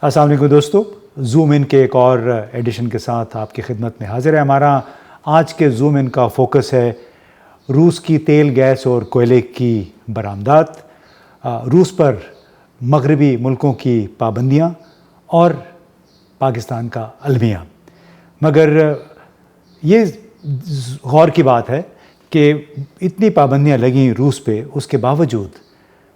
अस्सलाम वालेकुम दोस्तों, जूम इन के एक और एडिशन के साथ आपकी खिदमत में हाजिर है। हमारा आज के जूम इन का फोकस है रूस की तेल, गैस और कोयले की बरामदात, रूस पर मगरबी मुल्कों की पाबंदियाँ और पाकिस्तान का अलमिया। मगर ये गौर की बात है कि इतनी पाबंदियाँ लगी रूस पे, उसके बावजूद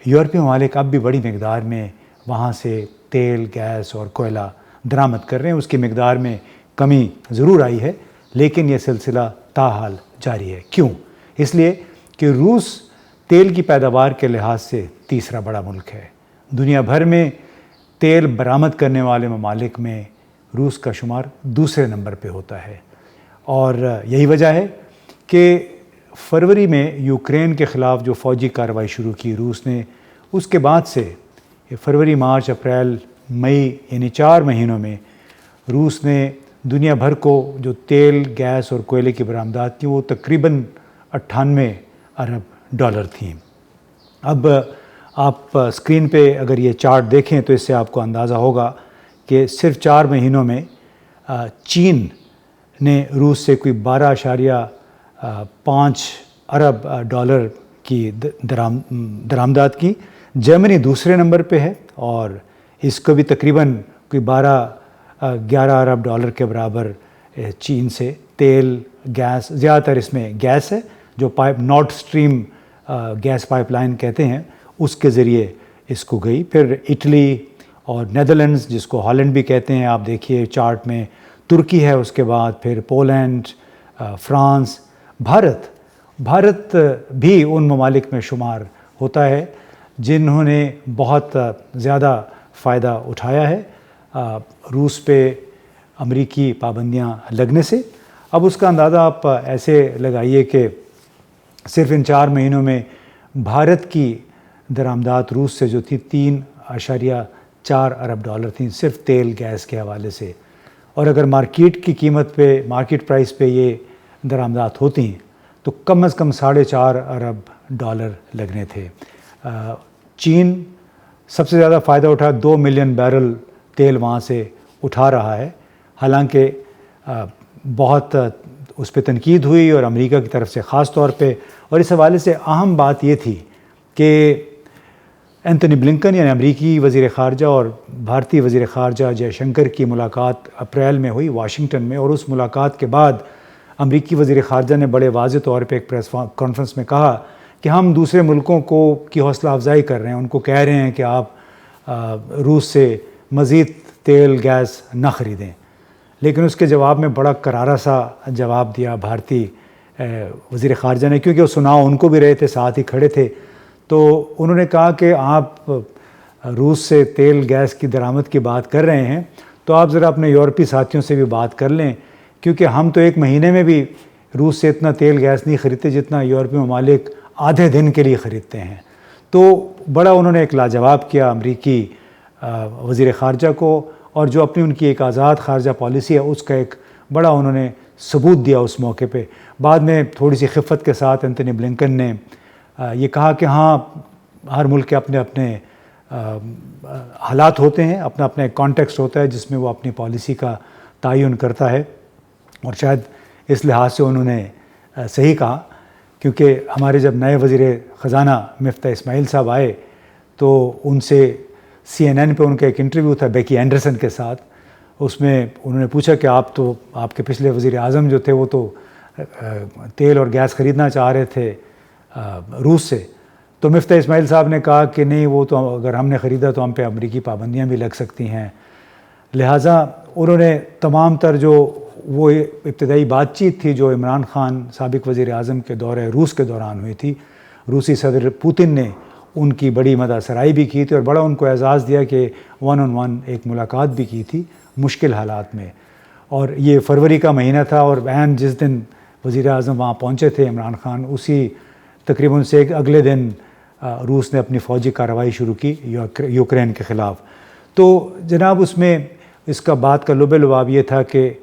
यूरोपीय ममालिक अब भी बड़ी मकदार में वहाँ से तेल, गैस और कोयला दरामद कर रहे हैं। उसकी मकदार में कमी ज़रूर आई है, लेकिन यह सिलसिला ताहाल जारी है। क्यों? इसलिए कि रूस तेल की पैदावार के लिहाज से तीसरा बड़ा मुल्क है। दुनिया भर में तेल बरामद करने वाले ममालिक में रूस का शुमार दूसरे नंबर पे होता है। और यही वजह है कि फरवरी में यूक्रेन के ख़िलाफ़ जो फ़ौजी कार्रवाई शुरू की रूस ने, उसके बाद से फरवरी, मार्च, अप्रैल, मई यानी 4 महीनों में रूस ने दुनिया भर को जो तेल, गैस और कोयले की बरामदात थी वो तकरीबन 98 अरब डॉलर थी। अब आप स्क्रीन पे अगर ये चार्ट देखें तो इससे आपको अंदाज़ा होगा कि सिर्फ 4 महीनों में चीन ने रूस से कोई 12.5 अरब डॉलर की दरामदात की। जर्मनी दूसरे नंबर पे है और इसको भी तकरीबन कोई 11 अरब डॉलर के बराबर चीन से तेल, गैस, ज़्यादातर इसमें गैस है जो नॉर्थ स्ट्रीम गैस पाइपलाइन कहते हैं, उसके ज़रिए इसको गई। फिर इटली और नेदरलैंड्स, जिसको हॉलैंड भी कहते हैं, आप देखिए चार्ट में, तुर्की है, उसके बाद फिर पोलैंड, फ्रांस, भारत भी उन ममालिक में शुमार होता है जिन्होंने बहुत ज़्यादा फ़ायदा उठाया है रूस पे अमरीकी पाबंदियाँ लगने से। अब उसका अंदाज़ा आप ऐसे लगाइए कि सिर्फ इन 4 महीनों में भारत की दरामदात रूस से जो थी 3.4 अरब डॉलर थी, सिर्फ तेल, गैस के हवाले से। और अगर मार्केट की कीमत पे, मार्केट प्राइस पे ये दरामदात होती तो कम से कम 4.5 अरब डॉलर लगने थे। चीन सबसे ज़्यादा फ़ायदा उठा, 2 मिलियन बैरल तेल वहाँ से उठा रहा है। हालांकि बहुत उस पर तनकीद हुई और अमेरिका की तरफ से ख़ास तौर पे, और इस हवाले से अहम बात ये थी कि एंथनी ब्लिंकन यानी अमेरिकी वज़ीर ख़ारजा और भारतीय वज़ीर ख़ारजा जयशंकर की मुलाकात अप्रैल में हुई वाशिंगटन में। और उस मुलाकात के बाद अमेरिकी वज़ीर ख़ारजा ने बड़े वाज़ेह तौर पे एक प्रेस कॉन्फ्रेंस में कहा कि हम दूसरे मुल्कों की हौसला अफजाई कर रहे हैं, उनको कह रहे हैं कि आप रूस से मज़ीद तेल, गैस ना ख़रीदें। लेकिन उसके जवाब में बड़ा करारा सा जवाब दिया भारतीय वज़ीर ख़ारजा ने, क्योंकि वो सुनाव उनको भी रहे थे, साथ ही खड़े थे। तो उन्होंने कहा कि आप रूस से तेल, गैस की दरामद की बात कर रहे हैं तो आप ज़रा अपने यूरोपीय साथियों से भी बात कर लें, क्योंकि हम तो एक महीने में भी रूस से इतना तेल, गैस नहीं ख़रीदते जितना यूरोपीय ममालिक आधे दिन के लिए ख़रीदते हैं। तो बड़ा उन्होंने एक लाजवाब किया अमरीकी वज़ीर ख़ारजा को, और जो अपनी उनकी एक आज़ाद ख़ारजा पॉलिसी है उसका एक बड़ा उन्होंने सबूत दिया उस मौके पे। बाद में थोड़ी सी खिफ़त के साथ एंथनी ब्लिंकन ने ये कहा कि हाँ, हर मुल्क के अपने अपने हालात होते हैं, अपना अपना एक कॉन्टेक्स्ट होता है जिसमें वो अपनी पॉलिसी का तयन करता है। और शायद इस लिहाज से उन्होंने सही कहा, क्योंकि हमारे जब नए वज़ीर ख़ज़ाना मिफ्ता इस्माइल साहब आए तो उनसे CNN पे उनका एक इंटरव्यू था बेकी एंडरसन के साथ। उसमें उन्होंने पूछा कि आपके पिछले वज़ीर आज़म जो थे वो तो तेल और गैस ख़रीदना चाह रहे थे रूस से। तो मिफ्ता इस्माइल साहब ने कहा कि नहीं, वो तो अगर हमने ख़रीदा तो हम पे अमरीकी पाबंदियाँ भी लग सकती हैं। लिहाजा उन्होंने तमाम तर जो वो इब्तदाई बातचीत थी जो इमरान खान साबिक़ वज़ीर आज़म के दौरे रूस के दौरान हुई थी, रूसी सदर पुतिन ने उनकी बड़ी मदासराई भी की थी और बड़ा उनको एजाज़ दिया कि 1-on-1 एक मुलाकात भी की थी मुश्किल हालात में। और ये फरवरी का महीना था और ऐन जिस दिन वज़ीर आज़म वहाँ पहुँचे थे इमरान खान, उसी तकरीबन से एक अगले दिन रूस ने अपनी फ़ौजी कार्रवाई शुरू की यूक्रेन के ख़िलाफ़। तो जनाब, उसमें इसका बात का लुबे लुबाब ये था कि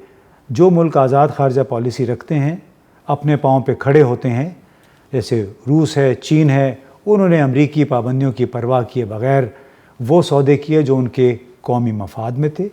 जो मुल्क आज़ाद ख़ारजा पॉलिसी रखते हैं, अपने पाँव पे खड़े होते हैं, जैसे रूस है, चीन है, उन्होंने अमरीकी पाबंदियों की परवाह किए बग़ैर वो सौदे किए जो उनके कौमी मफाद में थे।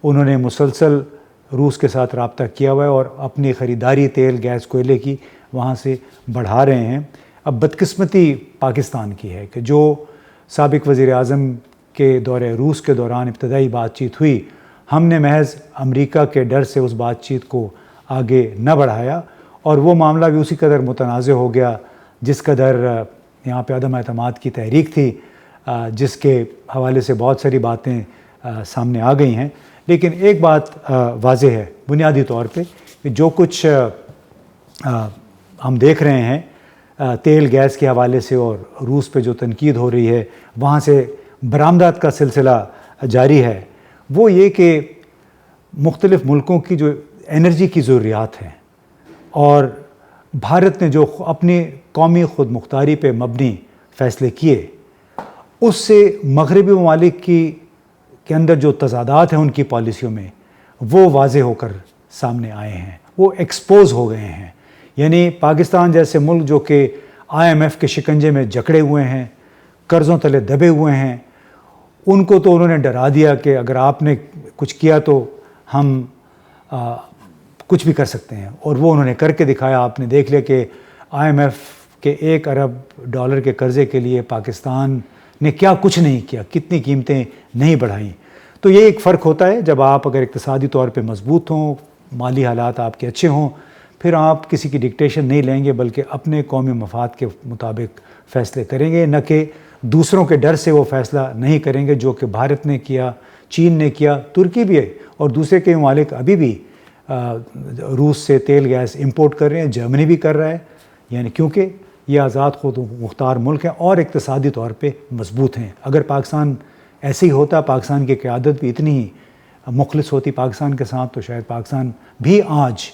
उन्होंने मुसलसल रूस के साथ रब्ता किया हुआ है और अपनी ख़रीदारी तेल, गैस, कोयले की वहाँ से बढ़ा रहे हैं। अब बदकिस्मती पाकिस्तान की है कि जो साबिक़ वज़ीर-ए-आज़म के दौरे रूस के दौरान इब्तदाई बातचीत हुई, हमने महज अमेरिका के डर से उस बातचीत को आगे न बढ़ाया और वो मामला भी उसी कदर मुतनाज़ हो गया जिस कदर यहाँ पे अदम एतमाद की तहरीक थी, जिसके हवाले से बहुत सारी बातें सामने आ गई हैं। लेकिन एक बात वाज़ेह है बुनियादी तौर पे कि जो कुछ हम देख रहे हैं तेल गैस के हवाले से और रूस पे जो तनकीद हो रही है, वहाँ से बरामदात का सिलसिला जारी है, वो ये कि मुख्तलिफ़ मुल्कों की जो एनर्जी की ज़रूरियात हैं और भारत ने जो अपनी कौमी खुद मुख्तारी पे मबनी फ़ैसले किए, उससे मगरबी ममालिक के अंदर जो तज़ादात हैं उनकी पॉलिसियों में, वो वाज़े होकर सामने आए हैं, वो एक्सपोज़ हो गए हैं। यानी पाकिस्तान जैसे मुल्क जो कि IMF के शिकंजे में जकड़े हुए हैं, कर्ज़ों तले दबे हुए हैं, उनको तो उन्होंने डरा दिया कि अगर आपने कुछ किया तो हम कुछ भी कर सकते हैं, और वो उन्होंने करके दिखाया। आपने देख लिया कि IMF के $1 अरब के कर्ज़े के लिए पाकिस्तान ने क्या कुछ नहीं किया, कितनी कीमतें नहीं बढ़ाईं। तो ये एक फ़र्क होता है जब आप अगर इक़्तिसादी तौर पे मज़बूत हों, माली हालात आपके अच्छे हों, फिर आप किसी की डिक्टेशन नहीं लेंगे बल्कि अपने कौमी मफाद के मुताबिक फ़ैसले करेंगे, न कि दूसरों के डर से वो फ़ैसला नहीं करेंगे जो कि भारत ने किया, चीन ने किया, तुर्की भी है और दूसरे के ममालिक अभी भी रूस से तेल गैस इंपोर्ट कर रहे हैं, जर्मनी भी कर रहा है। यानी क्योंकि ये आज़ाद खुद मुख्तार मुल्क हैं और इक़्तिसादी तौर पे मज़बूत हैं। अगर पाकिस्तान ऐसे ही होता, पाकिस्तान की क़यादत भी इतनी ही मुखलिस होती पाकिस्तान के साथ, तो शायद पाकिस्तान भी आज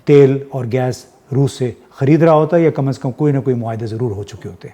तेल और गैस रूस से ख़रीद रहा होता या कम अज़ कम कोई ना कोई मुआहदे ज़रूर हो चुके होते।